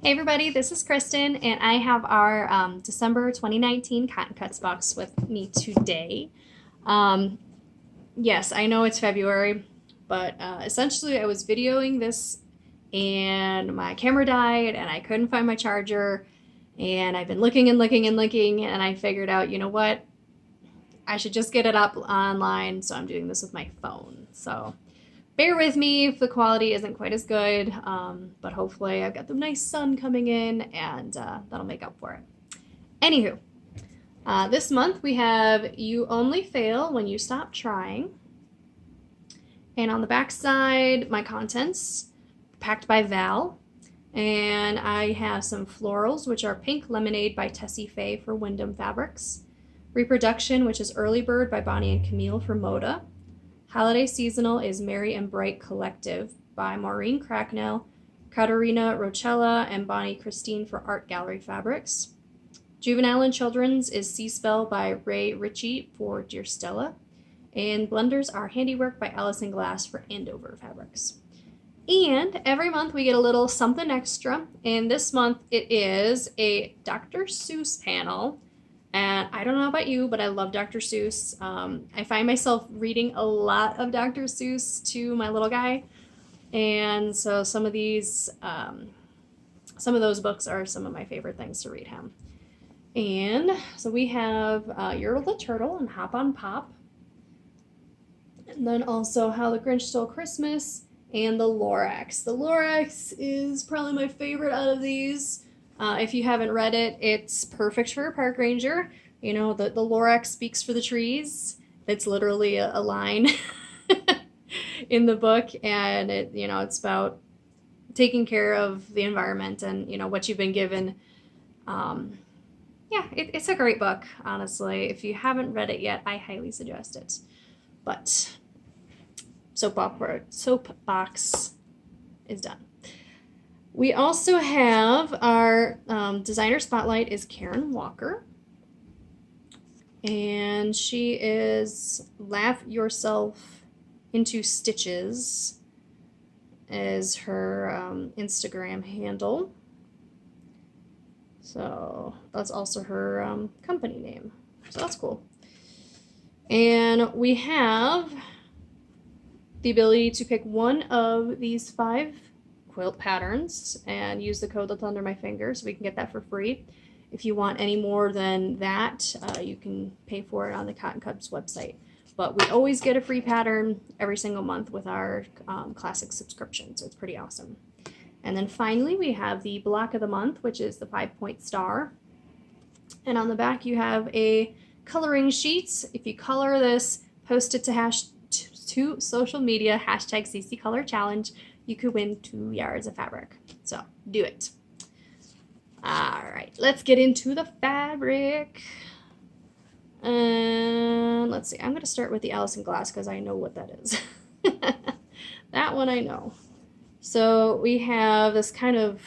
Hey everybody, this is Kristen, and I have our December 2019 Cotton Cuts box with me today. Um, yes, I know it's February, but essentially I was videoing this and my camera died and I couldn't find my charger, and I've been looking and looking and looking, and I figured out, you know what, I should just get it up online, so I'm doing this with my phone. So bear with me if the quality isn't quite as good, but hopefully I've got the nice sun coming in, and that'll make up for it. Anywho, this month we have You Only Fail When You Stop Trying. And on the back side, my contents, packed by Val. And I have some florals, which are Pink Lemonade by Tessie Faye for Wyndham Fabrics. Reproduction, which is Early Bird by Bonnie and Camille for Moda. Holiday Seasonal is Merry and Bright Collective by Maureen Cracknell, Katarina Rochella, and Bonnie Christine for Art Gallery Fabrics. Juvenile and Children's is Sea Spell by Ray Ritchie for Dear Stella. And blenders are Handiwork by Allison Glass for Andover Fabrics. And every month we get a little something extra. And this month it is a Dr. Seuss panel. And I don't know about you, but I love Dr. Seuss. I find myself reading a lot of Dr. Seuss to my little guy. And so some of those books are some of my favorite things to read him. And so we have Yertle the Turtle and Hop on Pop. And then also How the Grinch Stole Christmas and the Lorax. The Lorax is probably my favorite out of these. If you haven't read it, it's perfect for a park ranger. You know, the Lorax speaks for the trees. It's literally a line in the book, and it's about taking care of the environment and what you've been given. It's a great book, honestly. If you haven't read it yet, I highly suggest it. But soapbox is done. We also have our designer spotlight is Karen Walker. And she is Laugh Yourself into Stitches is her Instagram handle. So that's also her company name. So that's cool. And we have the ability to pick one of these 5 quilt patterns and use the code that's under my finger, so we can get that for free. If you want any more than that, you can pay for it on the Cotton Cuts website. But we always get a free pattern every single month with our classic subscription, so it's pretty awesome. And then finally, we have the block of the month, which is the 5-point star. And on the back, you have a coloring sheet. If you color this, post it to social media, hashtag CC Color Challenge, you could win 2 yards of fabric. So do it. All right, let's get into the fabric. And let's see, I'm going to start with the Allison Glass because I know what that is. That one I know. So we have this kind of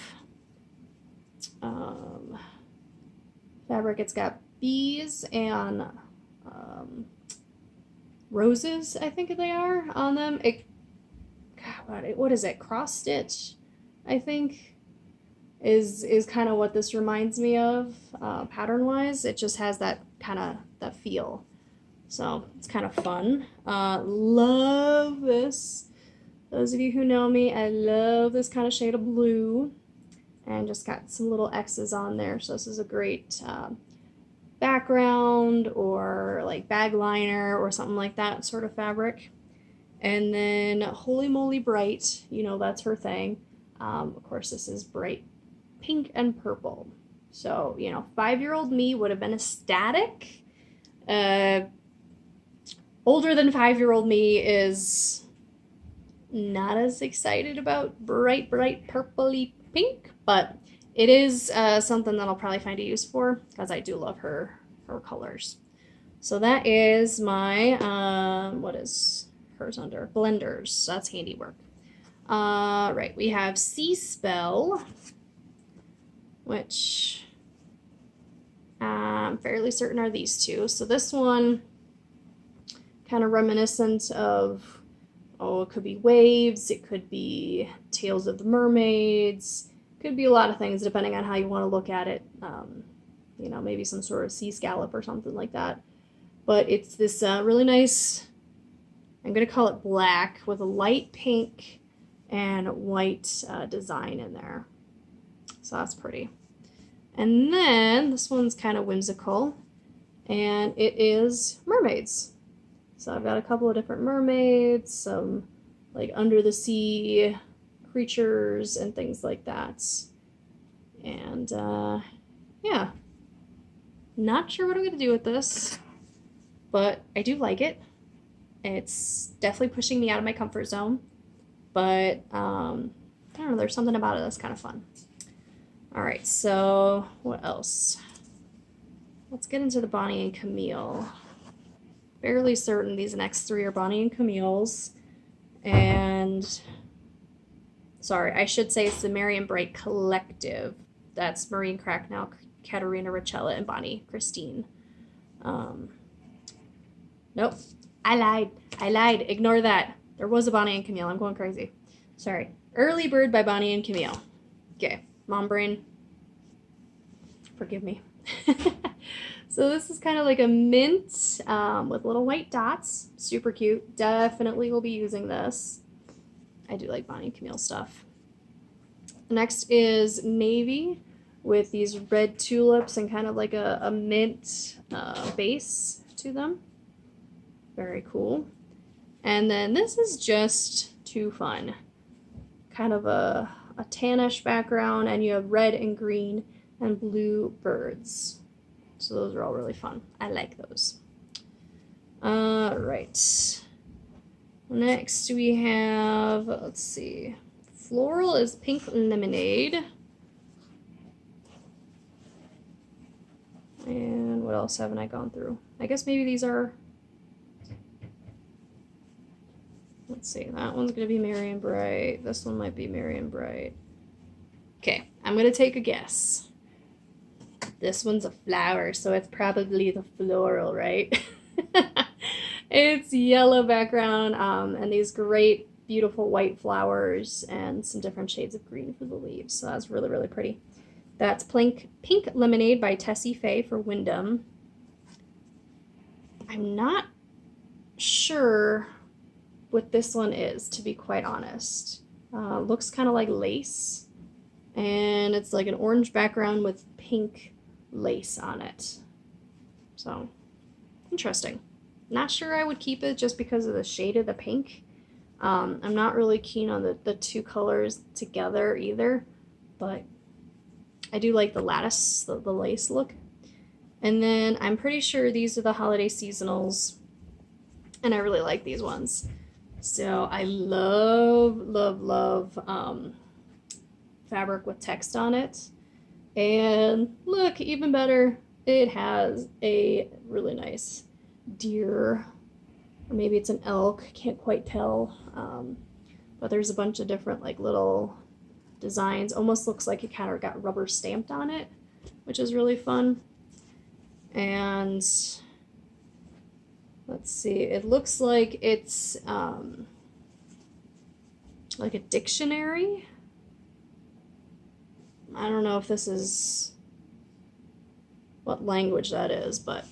fabric. It's got bees and roses, I think they are, on them. What is it? Cross stitch, I think, is kind of what this reminds me of pattern wise. It just has that kind of that feel. So it's kind of fun. Love this. Those of you who know me, I love this kind of shade of blue, and just got some little X's on there. So this is a great background or like bag liner or something like that sort of fabric. And then Holy Moly Bright, that's her thing. Of course, this is bright pink and purple. So, 5-year-old me would have been ecstatic. Older than 5-year-old me is not as excited about bright purpley pink, but it is something that I'll probably find a use for because I do love her colors. So that is my, what is hers under? Blenders. That's Handiwork. Right, we have Sea Spell, which I'm fairly certain are these two. So this one, kind of reminiscent of, it could be Waves, it could be Tales of the Mermaids, Could be a lot of things depending on how you want to look at it. You know, maybe some sort of sea scallop or something like that. But it's this really nice, I'm going to call it black, with a light pink and white design in there. So that's pretty. And then this one's kind of whimsical, and it is mermaids. So I've got a couple of different mermaids, some like under the sea creatures and things like that. And yeah, not sure what I'm going to do with this, but I do like it. It's definitely pushing me out of my comfort zone, but I don't know, there's something about it that's kind of fun. All right, so what else? Let's get into the Bonnie and Camille. Fairly certain these next three are Bonnie and Camille's. And, sorry, I should say it's the Marian Bright Collective. That's Maureen Cracknell, Katerina Rochella, and Bonnie Christine. Nope, I lied. Ignore that. There was a Bonnie and Camille. I'm going crazy. Sorry. Early Bird by Bonnie and Camille. Okay, mom brain. Forgive me. So this is kind of like a mint with little white dots. Super cute. Definitely will be using this. I do like Bonnie and Camille stuff. Next is navy with these red tulips and kind of like a mint base to them. Very cool. And then this is just too fun. Kind of a tannish background, and you have red and green and blue birds. So those are all really fun. I like those. Right. Next we have, let's see, floral is Pink Lemonade. And what else haven't I gone through? I guess maybe these are, let's see, that one's going to be Marian Bright. This one might be Marian Bright. Okay, I'm going to take a guess. This one's a flower, so it's probably the floral, right? It's yellow background and these great, beautiful white flowers and some different shades of green for the leaves. So that's really, really pretty. That's Pink Lemonade by Tessie Faye for Wyndham. I'm not sure what this one is, to be quite honest. Looks kind of like lace, and it's like an orange background with pink lace on it. So, interesting. Not sure I would keep it just because of the shade of the pink. I'm not really keen on the two colors together either, but I do like the lattice, the lace look. And then I'm pretty sure these are the holiday seasonals, and I really like these ones. So I love fabric with text on it. And look, even better, it has a really nice deer, or maybe it's an elk, can't quite tell. But there's a bunch of different like little designs. Almost looks like it kind of got rubber stamped on it, which is really fun. And let's see, it looks like it's like a dictionary. I don't know if this is what language that is, but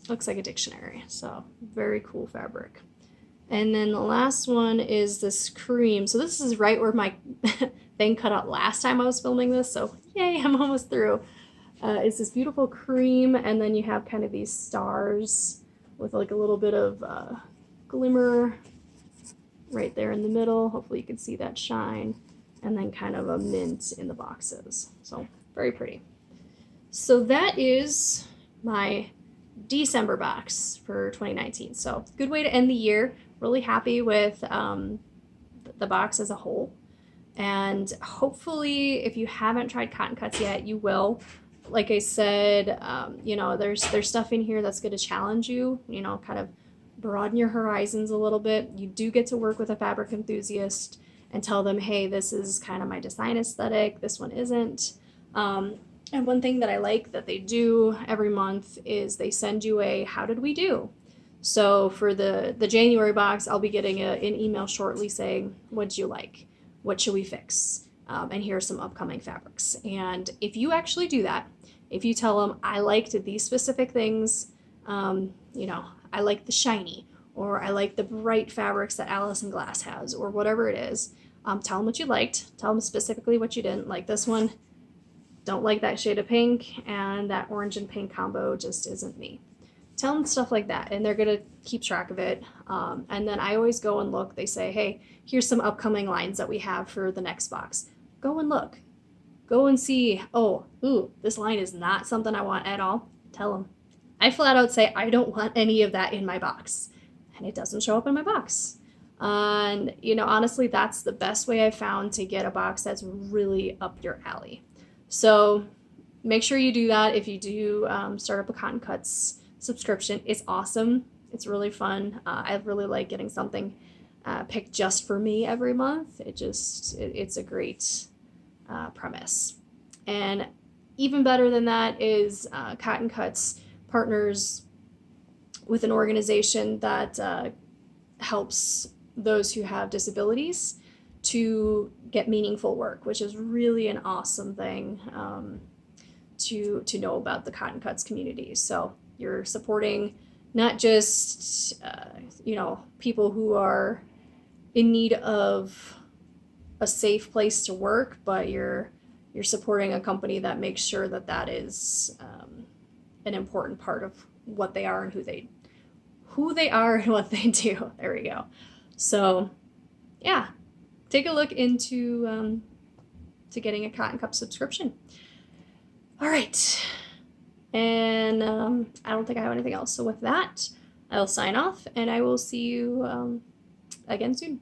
looks like a dictionary. So very cool fabric. And then the last one is this cream. So this is right where my thing cut out last time I was filming this. So yay, I'm almost through. It's this beautiful cream, and then you have kind of these stars with like a little bit of glimmer right there in the middle. Hopefully you can see that shine. And then kind of a mint in the boxes. So very pretty. So that is my December box for 2019. So good way to end the year. Really happy with the box as a whole. And hopefully if you haven't tried Cotton Cuts yet, you will. Like I said, you know, there's stuff in here that's going to challenge you, you know, kind of broaden your horizons a little bit. You do get to work with a fabric enthusiast and tell them, hey, this is kind of my design aesthetic, this one isn't. And one thing that I like that they do every month is they send you a how did we do? So for the January box, I'll be getting an email shortly saying, what'd you like? What should we fix? and here are some upcoming fabrics. And if you actually do that, if you tell them, I liked these specific things, I like the shiny, or I like the bright fabrics that Allison Glass has, or whatever it is, tell them what you liked. Tell them specifically what you didn't like. This one, don't like that shade of pink, and that orange and pink combo just isn't me. Tell them stuff like that, and they're going to keep track of it. And then I always go and look. They say, hey, here's some upcoming lines that we have for the next box. Go and look. Go and see, this line is not something I want at all. Tell them. I flat out say, I don't want any of that in my box. And it doesn't show up in my box. And, honestly, that's the best way I've found to get a box that's really up your alley. So make sure you do that if you do start up a Cotton Cuts subscription. It's awesome. It's really fun. I really like getting something picked just for me every month. It's a great premise. And even better than that is Cotton Cuts partners with an organization that helps those who have disabilities to get meaningful work, which is really an awesome thing to know about the Cotton Cuts community. So you're supporting not just people who are in need of a safe place to work, but you're supporting a company that makes sure that is an important part of what they are and who they are and what they do. There we go. So yeah, take a look into to getting a Cotton Cup subscription. All right. And I don't think I have anything else. So with that, I'll sign off, and I will see you again soon.